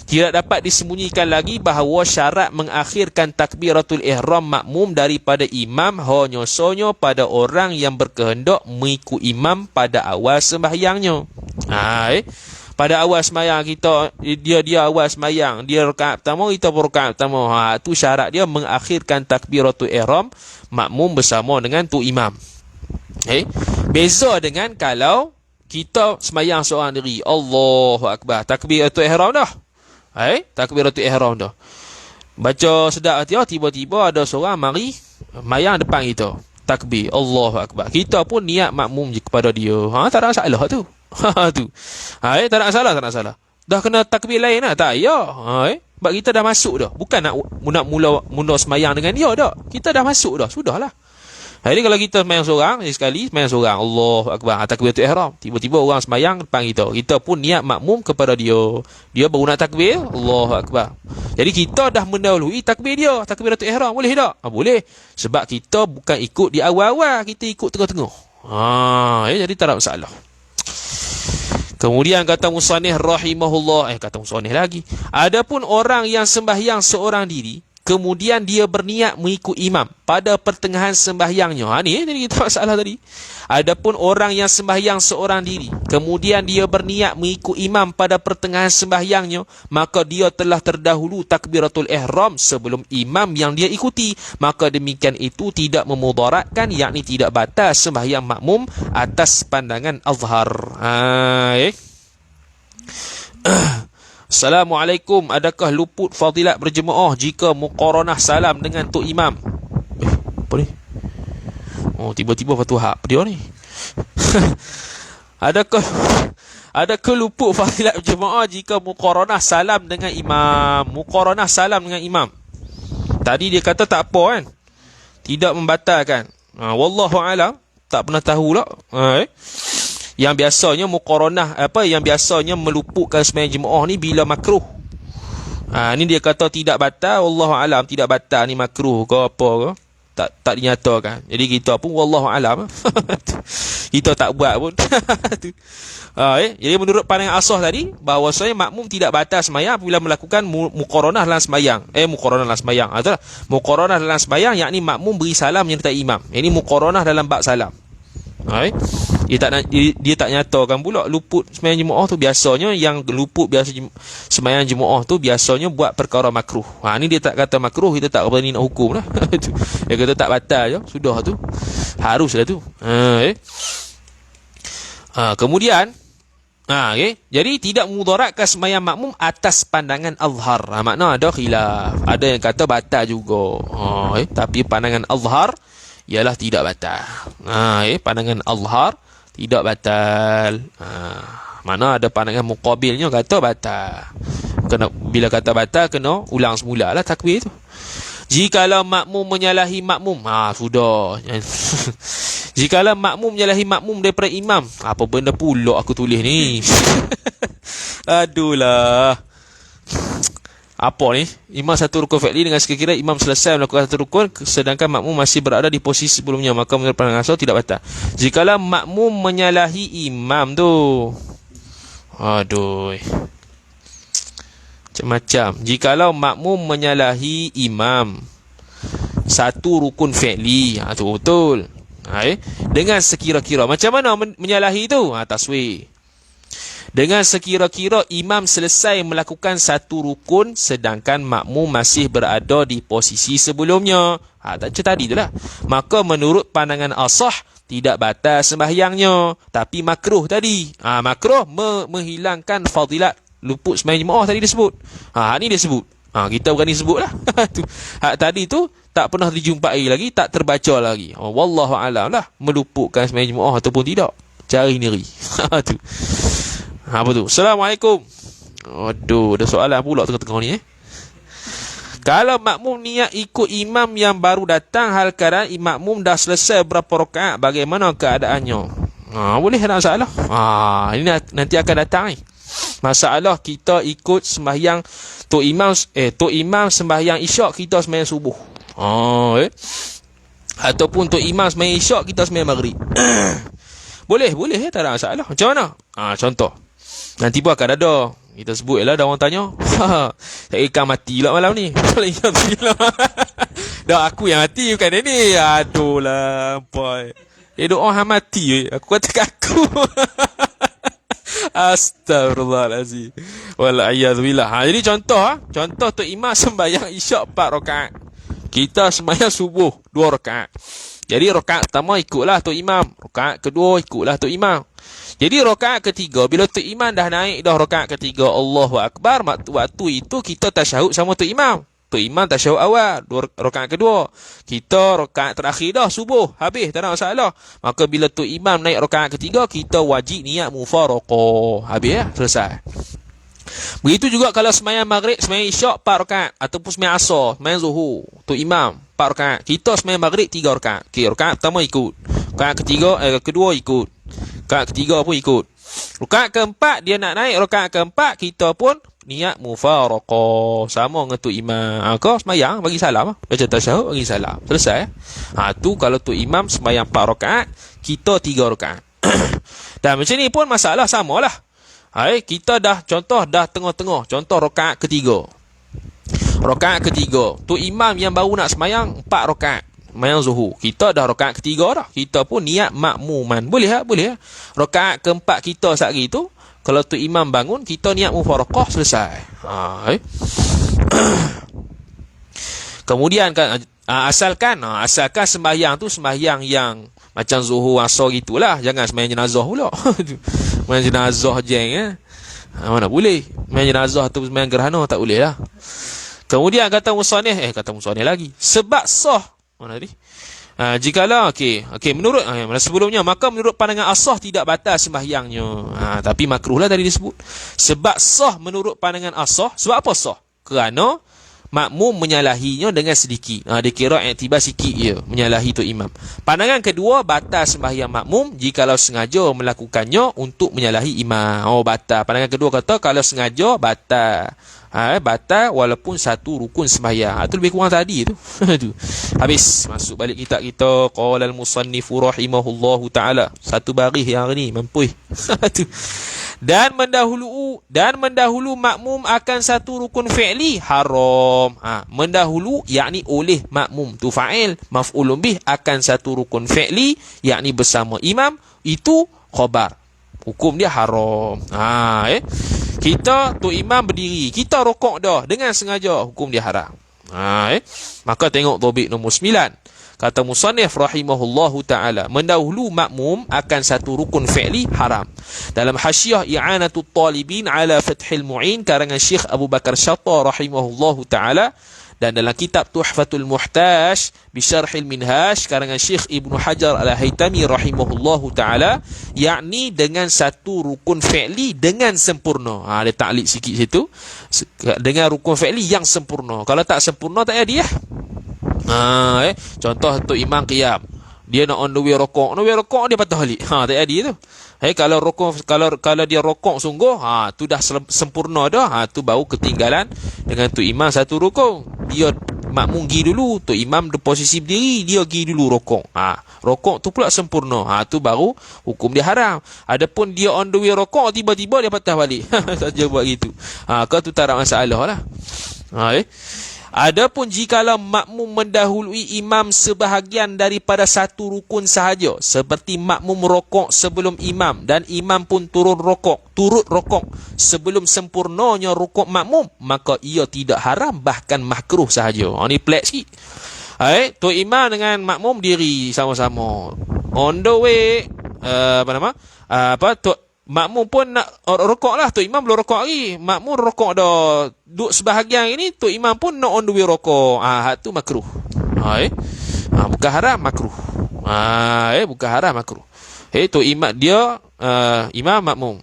Tidak dapat disembunyikan lagi bahawa syarat mengakhirkan takbiratul ihram makmum daripada imam hanya sahaja pada orang yang berkehendak mengikut imam pada awal sembahyangnya. Pada awal sembahyang kita, dia awal sembahyang, dia rakaat pertama, kita pun rakaat pertama. Tu syarat dia mengakhirkan takbiratul ihram makmum bersama dengan tu imam. Beza dengan kalau kita sembahyang seorang diri. Allahu Akbar. Takbiratul ihram dah. Takbiratul ihram dah. Baca sedap hati, tiba-tiba ada seorang mari mayang depan kita. Takbir, Allahu Akbar. Kita pun niat makmum je kepada dia. Tak ada masalah tu. Tu. Tak ada masalah. Dah kena takbir lain lah. Tak ya. Sebab kita dah masuk dah. Bukan nak mula semayang dengan dia dah. Kita dah masuk dah. Sudahlah. Jadi kalau kita semayang seorang, sekali semayang seorang, Allahu Akbar, takbiratul ihram. Tiba-tiba orang semayang depan kita. Kita pun niat makmum kepada dia. Dia baru nak takbir, Allahu Akbar. Jadi kita dah mendahului takbir dia, takbiratul ihram. Boleh tak? Boleh. Sebab kita bukan ikut di awal-awal, kita ikut tengah-tengah. Jadi tak ada masalah. Kemudian kata musannif rahimahullah, kata musannif lagi. Adapun orang yang sembahyang seorang diri, kemudian dia berniat mengikut imam pada pertengahan sembahyangnya. Ni kita masalah tadi. Adapun orang yang sembahyang seorang diri, kemudian dia berniat mengikut imam pada pertengahan sembahyangnya, maka dia telah terdahulu takbiratul ihram sebelum imam yang dia ikuti. Maka demikian itu tidak memudaratkan, yakni tidak batal sembahyang makmum atas pandangan azhar. Assalamualaikum, adakah luput fadilat berjemaah jika muqaranah salam dengan tok imam? Apa ni? Tiba-tiba Fatuhak dia ni. Adakah luput fadilat berjemaah jika muqaranah salam dengan imam? Muqaranah salam dengan imam. Tadi dia kata tak apa kan? Tidak membatalkan. Wallahu alam, tak pernah tahulah. Yang biasanya muqaranah yang biasanya meluputkan sembahyang jemaah ni bila makruh. Ni dia kata tidak batal, wallahu alam, tidak batal ni makruh ke apa ke, tak dinyatakan. Jadi kita pun wallahu alam. Kita tak buat pun. Jadi menurut pandangan asah tadi, bahawasanya makmum tidak batal sembahyang apabila melakukan muqaranah dalam sembahyang. Muqaranah dalam sembahyang. Muqaranah dalam sembahyang, yakni makmum beri salam menyertai imam. Ini muqaranah dalam bab salam. Dia tak nyatakan pula luput sembahyang jemaah tu. Biasanya yang luput biasa sembahyang jemaah tu biasanya buat perkara makruh. Ni dia tak kata makruh, kita tak berani nak hukum lah. Dia kata tak batal je, sudah tu, haruslah tu. Kemudian jadi tidak memudaratkan sembahyang makmum atas pandangan azhar. Makna ada khilaf. Ada yang kata batal juga. Tapi pandangan azhar ialah tidak batal. Pandangan azhar tidak batal. Mana ada pandangan muqabilnya kata batal. Bila kata batal, kena ulang semula lah takbir tu. Jikalau makmum menyalahi makmum, sudah. Jikalau makmum menyalahi makmum daripada imam, apa benda pula aku tulis ni? Aduhlah. Apa ni? Imam satu rukun fi'li dengan sekiranya imam selesai melakukan satu rukun sedangkan makmum masih berada di posisi sebelumnya, maka menurut pandangan asal tidak batal. Jikalau makmum menyalahi imam tu, macam-macam. Jikalau makmum menyalahi imam satu rukun fi'li, tu betul. Dengan sekira-kira. Macam mana menyalahi tu? Taswih. Dengan sekira-kira imam selesai melakukan satu rukun sedangkan makmum masih berada di posisi sebelumnya. Macam tadi tu lah. Maka menurut pandangan asah tidak batal sembahyangnya, tapi makruh tadi. Makruh menghilangkan fadilat luput sembahyang jemaah tadi dia sebut. Ni dia sebut. Kita berani sebut lah. Tadi tu tak pernah dijumpai lagi, tak terbaca lagi. Wallahu a'lam lah, meluputkan sembahyang jemaah ataupun tidak. Cari sendiri. Tu. Apa tu? Assalamualaikum. Aduh, ada soalan pula tengah-tengah ni. Kalau makmum niat ikut imam yang baru datang, hal keadaan makmum dah selesai berapa rakaat, bagaimana keadaannya? Boleh tak masalah? Ini nanti akan datang ni. Masalah kita ikut sembahyang Tok Imam sembahyang isyak, kita sembahyang subuh. Ataupun Tok Imam sembahyang isyak, kita sembahyang maghrib. Boleh, tak ada masalah. Macam mana? Contoh. Nanti pun akan ada. Kita sebut lah, dah orang tanya. Saya ikan mati lah malam ni. Dah aku yang mati, bukan dia ni. Aduh lah, boy. Doa yang mati. Aku kata aku. Astagfirullahalazim. Wal'ayyadzubillah. Jadi contoh Tok Imam sembahyang isyak 4 rakaat. Kita sembahyang subuh 2 rakaat. Jadi rakaat pertama ikutlah Tok Imam, rakaat kedua ikutlah Tok Imam. Jadi rakaat ketiga, bila Tok Imam dah naik dah rakaat ketiga, Allahu Akbar, waktu itu kita tasyahud sama Tok Imam. Tok Imam tasyahud awal, rakaat kedua. Kita rakaat terakhir dah subuh, habis, tak ada masalah. Maka bila Tok Imam naik rakaat ketiga, kita wajib niat mufaraqah. Habis selesai. Begitu juga kalau sembahyang maghrib, sembahyang isyak 4 rakaat, ataupun sembahyang asar, sembahyang zuhur, Tok Imam 4 rakaat. Kita sembahyang maghrib 3 rakaat. Okey, rakaat pertama ikut. Rakaat kedua ikut. Rakaat ketiga pun ikut. Rakaat keempat dia nak naik rakaat keempat, kita pun niat mufaraqah sama dengan Tok Imam. Kau sembahyang bagi salam, baca tasyahud bagi salam. Selesai. Tu kalau Tok Imam sembahyang 4 rakaat, kita 3 rakaat. Dan macam ni pun masalah samalah. Kita dah tengah-tengah. Contoh rakaat ketiga. Tok Imam yang baru nak sembahyang 4 rakaat, sembahyang zuhur. Kita dah rakaat ketiga dah. Kita pun niat makmuman. Boleh tak? Boleh. Rakaat keempat kita saat itu, kalau Tok Imam bangun, kita niat mufaraqah, selesai. Kemudian kan asalkan sembahyang tu sembahyang yang macam zuhur, asar gitulah. Jangan sembahyang jenazah pula. Sembahyang jenazah jeng mana boleh. Sembahyang jenazah tu sembahyang gerhana tak boleh lah. Kemudian kata musannif lagi, sebab sah mana tadi? Jikalau menurut sebelumnya, maka menurut pandangan as-sah tidak batal sembahyangnya. Tapi makruhlah tadi disebut. Sebab sah menurut pandangan as-sah. Sebab apa sah? Kerana makmum menyalahinya dengan sedikit. Dia kira iktibar sikit je menyalahi Tok Imam. Pandangan kedua, batal sembahyang makmum jikalau sengaja melakukannya untuk menyalahi imam. Batal. Pandangan kedua kata kalau sengaja batal. Batal walaupun satu rukun sembahyang. Itu lebih kurang tadi tu. Habis. Masuk balik kitab kita. Qala al-musannifu rahimahullahu ta'ala. Satu baris yang ni mampuih. Dan mendahulu makmum akan satu rukun fi'li haram. Mendahulu yakni oleh makmum tu fa'il, maf'ulun bih akan satu rukun fi'li yakni bersama imam, itu khabar. Hukum dia haram. Kita Tok Imam berdiri, kita rokok dah dengan sengaja, hukum dia haram. Maka tengok tobik nombor 9. Kata musannif rahimahullahu ta'ala, mendahulu makmum akan satu rukun fi'li haram. Dalam hasyiah i'anatul talibin ala fathil mu'in karangan Syekh Abu Bakar Syatta rahimahullahu ta'ala, dan dalam kitab Tuhfatul Muhtaj bisyarhil minhaj karangan Syekh Ibnu Hajar al-Haytami rahimahullahu ta'ala, yakni dengan satu rukun fi'li dengan sempurna. Ada taklid sikit situ, dengan rukun fi'li yang sempurna. Kalau tak sempurna tak jadi contoh Tok Imam qiyam, dia nak on the way rokok dia patah balik. Tak jadi tu. Kalau dia rokok sungguh, tu dah sempurna dah. Tu baru ketinggalan dengan Tok Imam satu rukun. Dia makmum pergi dulu, Tok Imam di posisi berdiri, dia pergi dulu rokok. Rokok tu pula sempurna. Tu baru hukum dia haram. Adapun dia on the way rokok, tiba-tiba dia patah balik. Saja buat gitu. Kau tu tak ada masalah lah. Adapun jikalau makmum mendahului imam sebahagian daripada satu rukun sahaja, seperti makmum rokok sebelum imam dan imam pun turut rokok sebelum sempurnanya rukuk makmum, maka ia tidak haram, bahkan makruh sahaja. Ni pelik sikit. Tok Imam dengan makmum diri sama-sama on the way makmum pun nak rokok lah. Tok Imam belum rokok lagi. Makmum rokok dah. Duk sebahagian ini, Tok Imam pun nak on the way rokok. Hak tu makruh. Bukan haram, makruh. Bukan haram, makruh. Tok Imam, dia Imam makmum.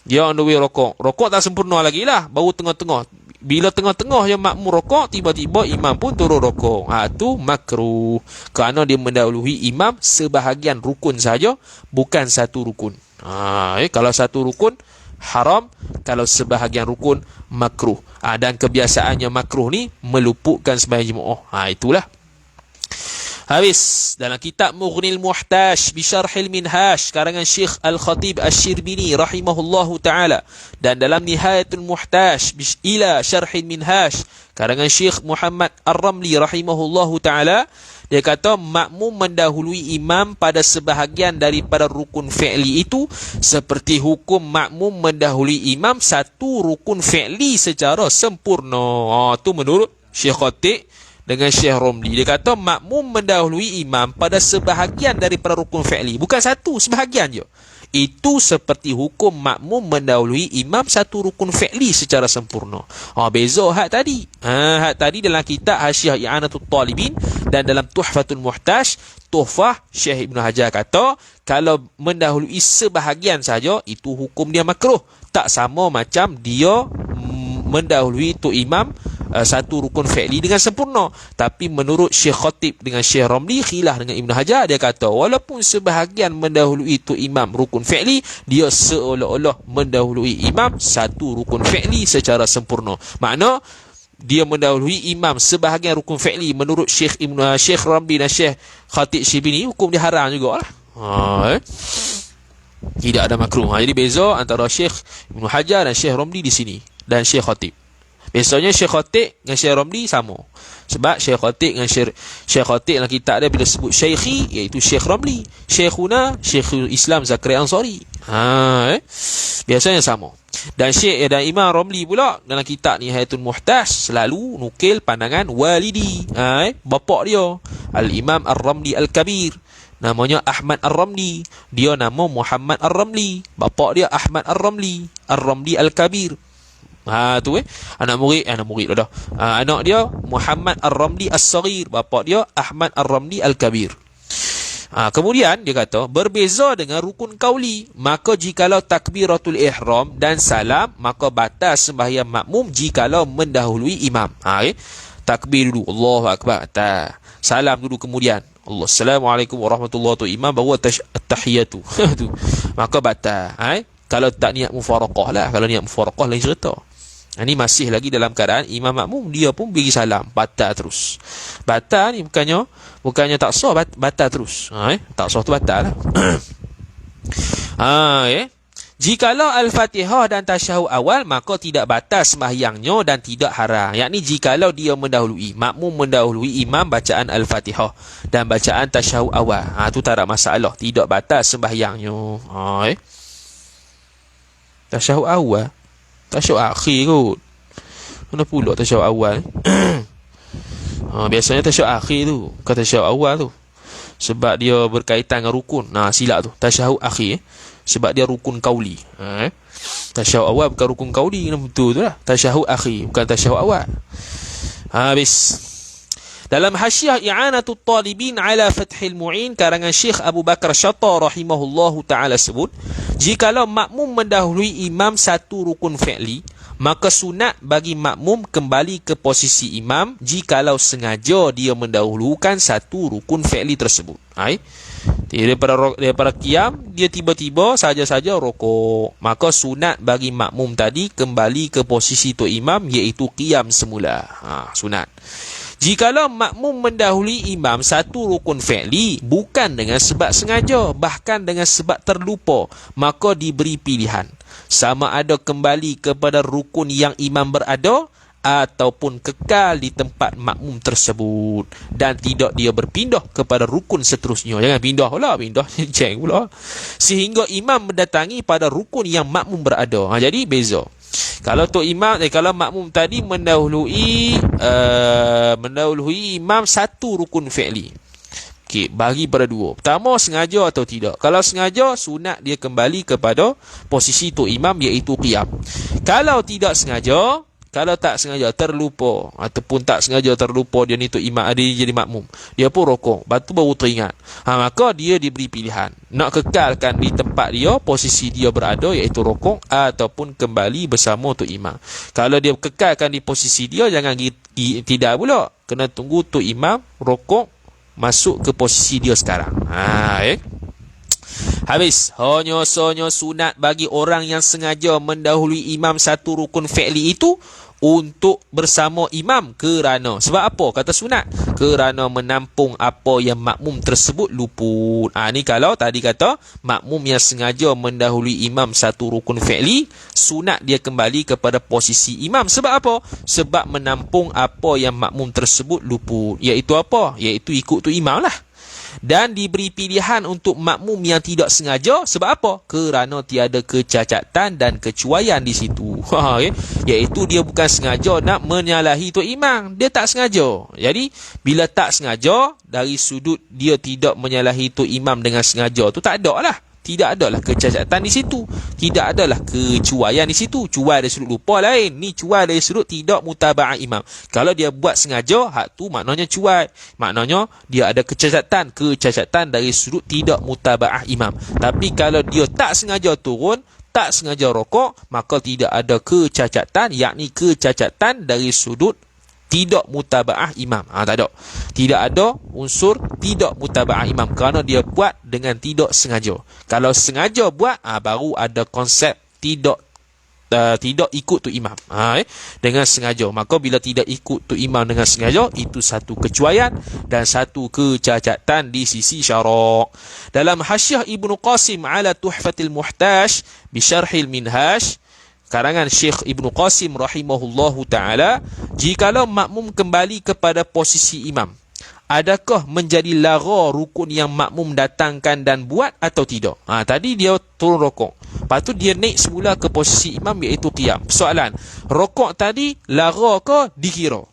Dia on the way rokok. Rokok tak sempurna lagi lah. Baru tengah-tengah. Bila tengah-tengah yang makmum rokok, tiba-tiba imam pun turun rokok. Tu makruh. Kerana dia mendahului imam sebahagian rukun saja, bukan satu rukun. Kalau satu rukun, haram. Kalau sebahagian rukun, makruh. Dan kebiasaannya makruh ni meluputkan sembahyang jemaah. Itulah. Habis dalam kitab Mughnil Muhtaj bi Syarhil Minhaj karangan Syekh Al-Khatib Asy-Syirbini rahimahullahu taala, dan dalam Nihayatul Muhtaj ila Syarhil Minhaj karangan Syekh Muhammad Ar-Ramli rahimahullahu taala, dia kata makmum mendahului imam pada sebahagian daripada rukun fi'li itu seperti hukum makmum mendahului imam satu rukun fi'li secara sempurna. Tu menurut Syekh Khatib dengan Syekh Romli. Dia kata makmum mendahului imam pada sebahagian daripada rukun fi'li, bukan satu, sebahagian je. Itu seperti hukum makmum mendahului imam satu rukun fi'li secara sempurna. Beza hak tadi. Hak tadi dalam kitab Hasyiah I'anatul Talibin, dan dalam Tuhfatul Muhtaj, Tuhfah, Syekh Ibn Hajar kata kalau mendahului sebahagian saja, itu hukum dia makruh. Tak sama macam dia mendahului tu imam satu rukun fi'li dengan sempurna. Tapi menurut Syekh Khatib dengan Syekh Ramli, khilaf dengan Ibn Hajar, dia kata walaupun sebahagian mendahului tu imam rukun fi'li, dia seolah-olah mendahului imam satu rukun fi'li secara sempurna. Makna dia mendahului imam sebahagian rukun fi'li menurut Syekh Ramli dan Syekh Khatib Syibini, hukum dia haram jugalah. Tidak ada makruh. Jadi beza antara Syekh Ibn Hajar dan Syekh Ramli di sini, dan Syekh Khatib. Biasanya Syekh Khatib dengan Syekh Ramli sama. Sebab Syekh Khatib dengan Syekh Khatib dalam kitab dia bila sebut Syekhi, iaitu Syekh Ramli. Syekhuna Syekhul Islam Zakaria Ansari. Biasanya sama. Dan Syekh dan Imam Ramli pula dalam kitab Nihayatul Muhtaj selalu nukil pandangan walidi. Bapak dia Al-Imam Ar-Ramli Al-Kabir, namanya Ahmad Ar-Ramli. Dia nama Muhammad Ar-Ramli. Bapak dia Ahmad Ar-Ramli, Ar-Ramli Al-Kabir. Anak dia Muhammad Ar-Ramli As-Saghir, bapak dia Ahmad Ar-Ramli Al-Kabir. Kemudian dia kata berbeza dengan rukun qauli, maka jikalau takbiratul ihram dan salam, maka batal sembahyang makmum jikalau mendahului imam. Takbir dulu, Allahu Akbar, salam dulu, kemudian Allah, Assalamualaikum warahmatullahi wabarakatuh, imam baru at-tahiyatu. Maka batal. Kalau tak niat mufaraqah lah. Kalau niat mufaraqah lain cerita. Ini masih lagi dalam keadaan imam makmum, dia pun beri salam, batal terus. Batal ni bukannya tak sah, batal terus. Tak sah tu batal lah. Jikalau Al-Fatihah dan tasyahud awal, maka tidak batal sembahyangnya dan tidak haram. Yakni jikalau dia mendahului, makmum mendahului imam bacaan Al-Fatihah dan bacaan tasyahud awal, tu tak ada masalah, tidak batal sembahyangnya. Tasyahud awal, tasyahud akhir kot. Mana pula tasyahud awal? Biasanya tasyahud akhir tu, bukan tasyahud awal tu. Sebab dia berkaitan dengan rukun. Silap tu, tasyahud akhir. Sebab dia rukun qauli. Tasyahud awal bukan rukun qauli. Betul tu lah. Tasyahud akhir, bukan tasyahud awal. Habis. Dalam Hasyiah I'anatul Talibin ala Fathil Mu'in karangan Syekh Abu Bakar Syata rahimahullahu ta'ala sebut, jikalau makmum mendahului imam satu rukun fi'li, maka sunat bagi makmum kembali ke posisi imam jikalau sengaja dia mendahulukan satu rukun fi'li tersebut. Daripada qiyam, dia tiba-tiba saja-saja rokok, maka sunat bagi makmum tadi kembali ke posisi tu imam, iaitu qiyam semula. Sunat. Jikalau makmum mendahului imam satu rukun fi'li bukan dengan sebab sengaja, bahkan dengan sebab terlupa, maka diberi pilihan, sama ada kembali kepada rukun yang imam berada ataupun kekal di tempat makmum tersebut, dan tidak dia berpindah kepada rukun seterusnya. Jangan pindah ceng pula, sehingga imam mendatangi pada rukun yang makmum berada. Jadi beza. Kalau kalau makmum tadi mendahului imam satu rukun fi'li, Okey, bagi pada dua. Pertama, sengaja atau tidak. Kalau sengaja, sunat dia kembali kepada posisi tok imam, iaitu qiyam. Kalau tidak sengaja, kalau tak sengaja terlupa ataupun tak sengaja terlupa dia ni tok imam, dia jadi makmum, dia pun rokok, lepas tu baru teringat, maka dia diberi pilihan nak kekalkan di tempat dia, posisi dia berada, iaitu rokok, ataupun kembali bersama tok imam. Kalau dia kekalkan di posisi dia, jangan tidak pula, kena tunggu tok imam rokok masuk ke posisi dia sekarang. Habis. Hanya sunat bagi orang yang sengaja mendahului imam satu rukun fi'li itu untuk bersama imam kerana, sebab apa kata sunat? Kerana menampung apa yang makmum tersebut luput. Ni kalau tadi kata makmum yang sengaja mendahului imam satu rukun fi'li, sunat dia kembali kepada posisi imam. Sebab apa? Sebab menampung apa yang makmum tersebut luput. Iaitu apa? Iaitu ikut tu imam lah. Dan diberi pilihan untuk makmum yang tidak sengaja. Sebab apa? Kerana tiada kecacatan dan kecuaian di situ. Iaitu dia bukan sengaja nak menyalahi tok imam, dia tak sengaja. Jadi bila tak sengaja, dari sudut dia tidak menyalahi tok imam dengan sengaja tu, tak ada lah. Tidak adalah kecacatan di situ, tidak adalah kecuaian di situ. Cuai dari sudut lupa lain, ni cuai dari sudut tidak mutaba'ah imam. Kalau dia buat sengaja, hak tu maknanya cuai, maknanya dia ada kecacatan dari sudut tidak mutaba'ah imam. Tapi kalau dia tak sengaja turun, tak sengaja rokok, maka tidak ada kecacatan, yakni kecacatan dari sudut tidak mutaba'ah imam. Tak ada. Tidak ada unsur tidak mutaba'ah imam kerana dia buat dengan tidak sengaja. Kalau sengaja buat, baru ada konsep tidak ikut tu imam. Dengan sengaja. Maka bila tidak ikut tu imam dengan sengaja, itu satu kecuaian dan satu kecacatan di sisi syarak. Dalam Hasyiah Ibnu Qasim ala Tuhfatil Muhtaj bi Syarhil Minhaj, karangan Syekh Ibnu Qasim rahimahullahu ta'ala, jikalau makmum kembali kepada posisi imam, adakah menjadi lara rukun yang makmum datangkan dan buat atau tidak? Tadi dia turun rokok, lepas tu dia naik semula ke posisi imam, iaitu qiyam. Soalan, rokok tadi lara ke dikira?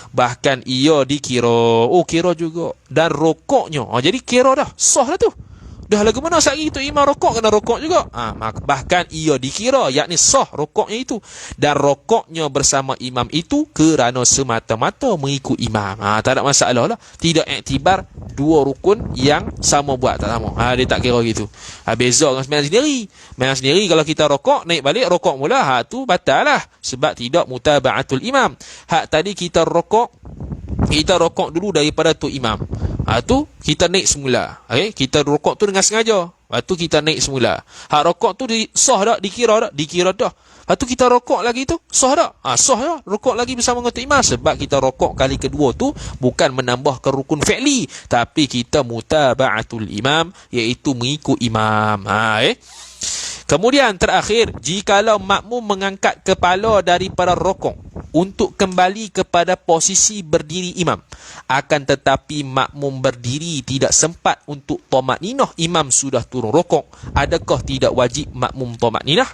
Bahkan ia dikira. Kira juga. Dan rokoknya, jadi kira dah, sah dah tu. Dah lagu mana sehari tu imam rokok, kena rokok juga. Bahkan ia dikira, yakni sah rokoknya itu. Dan rokoknya bersama imam itu kerana semata-mata mengikut imam. Tak ada masalah lah. Tidak iktibar dua rukun yang sama buat, tak sama. Dia tak kira gitu. Beza dengan sembahyang sendiri. Sembahyang sendiri kalau kita rokok, naik balik rokok mula, tu batal lah. Sebab tidak mutaba'atul imam. Hak tadi kita rokok dulu daripada tu imam. Tu kita naik semula. Kita rokok tu dengan sengaja. Lepas tu kita naik semula. Hak rokok tu sah tak? Dikira tak? Dikira dah. Lepas tu kita rokok lagi tu, sah tak? Sah dah. Rokok lagi bersama dengan imam. Sebab kita rokok kali kedua tu bukan menambahkan rukun fi'li, tapi kita mutaba'atul imam, iaitu mengikut imam. Kemudian terakhir, jikalau makmum mengangkat kepala daripada rokok untuk kembali kepada posisi berdiri imam, akan tetapi makmum berdiri tidak sempat untuk tamakninah, imam sudah turun rokok, adakah tidak wajib makmum tamakninah?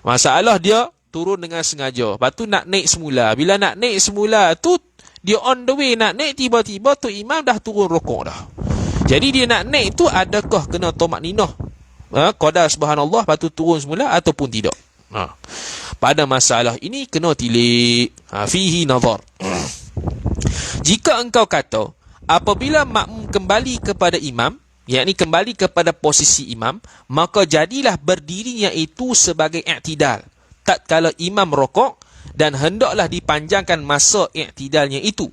Masalah dia turun dengan sengaja, lepas tu nak naik semula. Bila nak naik semula tu, dia on the way nak naik, tiba-tiba tu imam dah turun rokok dah. Jadi dia nak naik tu, adakah kena tamakninah qadar subhanallah, lepas tu turun semula ataupun tidak? Pada masalah ini kena tilik, fihi nazar. Jika engkau kata apabila makmum kembali kepada imam, yakni kembali kepada posisi imam, maka jadilah berdirinya itu sebagai i'tidal tatkala imam rokok, dan hendaklah dipanjangkan masa i'tidalnya itu.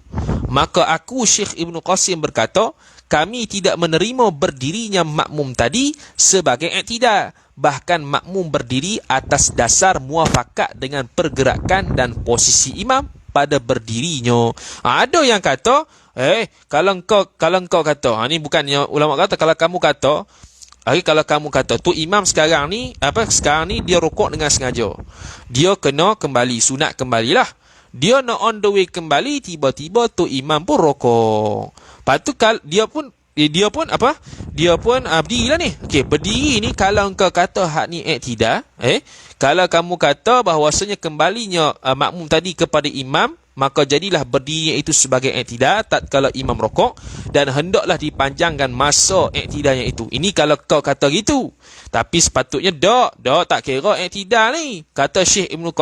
Maka aku, Syekh Ibnu Qasim berkata, kami tidak menerima berdirinya makmum tadi sebagai i'tidal. Bahkan makmum berdiri atas dasar muafakat dengan pergerakan dan posisi imam pada berdirinya. Ada yang kata, kalau kau kata, ni bukannya ulama kata, kalau kamu kata tu imam sekarang ni dia rokok dengan sengaja, dia kena kembali, sunat kembalilah. Dia nak on the way kembali, tiba-tiba tu imam pun rokok. Lepas tu dia pun berdirilah ni. Berdiri ni, kalau engkau kata hak ni i'tidal, kalau kamu kata bahawasanya kembalinya makmum tadi kepada imam maka jadilah berdirinya itu sebagai i'tidal tatkala imam rokok, dan hendaklah dipanjangkan masa i'tidalnya itu. Ini kalau kau kata gitu. Tapi sepatutnya tak kira i'tidal ni. Kata Syekh Ibn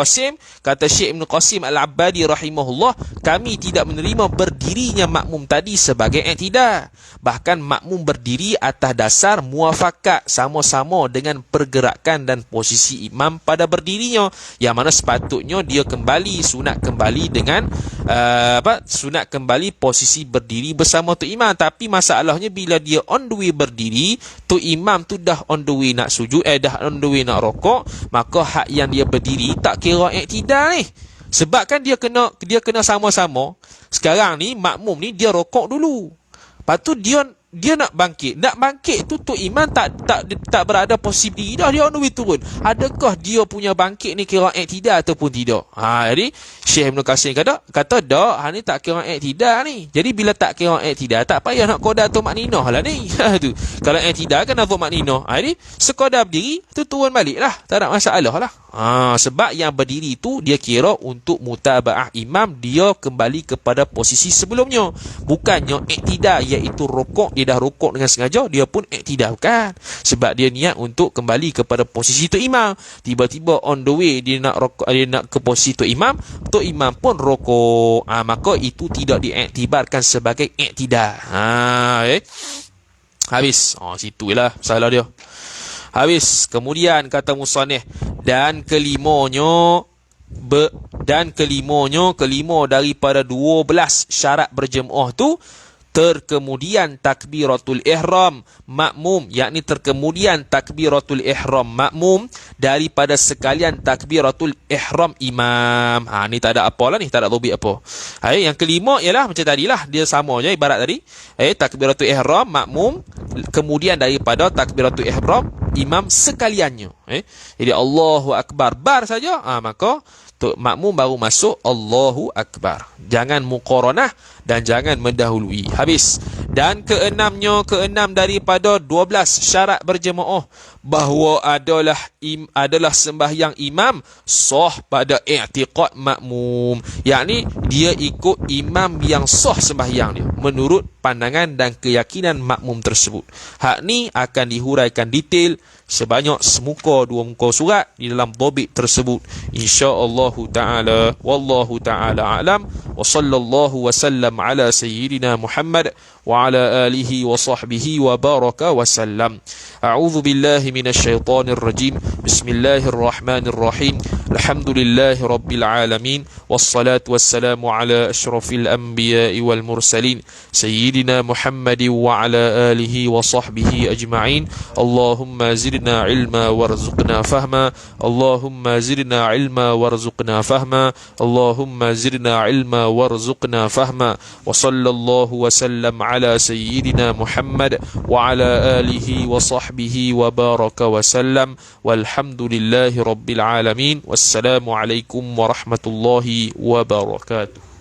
Qasim Al-Abbadi rahimahullah, kami tidak menerima berdirinya makmum tadi sebagai i'tidal. Bahkan makmum berdiri atas dasar muafakat, sama-sama dengan pergerakan dan posisi imam pada berdirinya, yang mana sepatutnya dia sunat kembali dengan sunat kembali posisi berdiri bersama tu imam. Tapi masalahnya bila dia on the way berdiri, tu imam tu dah on the way nak sujud, dah on the way nak rokok, maka hak yang dia berdiri tak kira i'tidal ni. Sebab kan dia kena sama-sama. Sekarang ni makmum ni dia rokok dulu. Lepas tu dia nak bangkit. Nak bangkit tu imam tak berada posisi berdiri dah, dia on the way turun. Adakah dia punya bangkit ni kira i'tidal ataupun tidak? Jadi Syekh Ibn Qasim kata dak, ni tak kira i'tidal ni. Jadi bila tak kira i'tidal, tak payah nak qada tu makninah lah ni. Tu. Kalau i'tidal kan apa makninah? Jadi sekadar berdiri tu turun balik lah, tak ada masalah lah. Sebab yang berdiri tu dia kira untuk mutaba'ah imam, dia kembali kepada posisi sebelumnya. Bukannya i'tidal iaitu rokok, dia dah rokok dengan sengaja, dia pun i'tidal, bukan. Sebab dia niat untuk kembali kepada posisi tu imam. Tiba-tiba on the way dia nak rokok, dia nak ke posisi tu imam pun rokok. Maka itu tidak diiktibarkan sebagai i'tidal. Habis. Situlah salah dia. Habis. Kemudian kata musannif, dan kelimanya kelima daripada 12 syarat berjemaah tu, terkemudian takbiratul ihram makmum, yakni terkemudian takbiratul ihram makmum daripada sekalian takbiratul ihram imam. Ni tak ada apalah ni, tak ada tobik apa. Yang kelima ialah macam tadilah, dia sama je ibarat tadi. Takbiratul ihram makmum, kemudian daripada takbiratul ihram imam sekaliannya. Jadi Allahu Akbar bar saja, maka makmum baru masuk Allahu Akbar. Jangan muqaranah dan jangan mendahului. Habis. Dan keenam daripada 12 syarat berjemaah, bahawa adalah sembahyang imam sah pada i'tiqad makmum, yakni dia ikut imam yang sah sembahyang dia menurut pandangan dan keyakinan makmum tersebut. Hak ni akan dihuraikan detail sebanyak semuka 2 muka surat di dalam tobik tersebut, insya-Allah taala. Wallahu taala alam, wa sallallahu wasallam ala sayyidina Muhammad wa ala alihi wa sahbihi wa baraka wa sallam. A'udzu billahi minasyaitonir rajim. Bismillahirrahmanirrahim. Alhamdulillahi rabbil alamin, wassalatu wassalamu ala asyrafil anbiya'i wal mursalin sayyidina Muhammad wa ala alihi wa sahbihi ajma'in. Allahumma zidna ilma warzuqna fahma. Allahumma zidna ilma warzuqna fahma. Allahumma zidna ilma warzuqna fahma. Wa sallallahu wa sallam ala sayyidina Muhammad wa ala alihi wa sahbihi wa baraka wa sallam. Walhamdulillahi rabbil alamin. Wassalamu alaikum warahmatullahi wabarakatuh.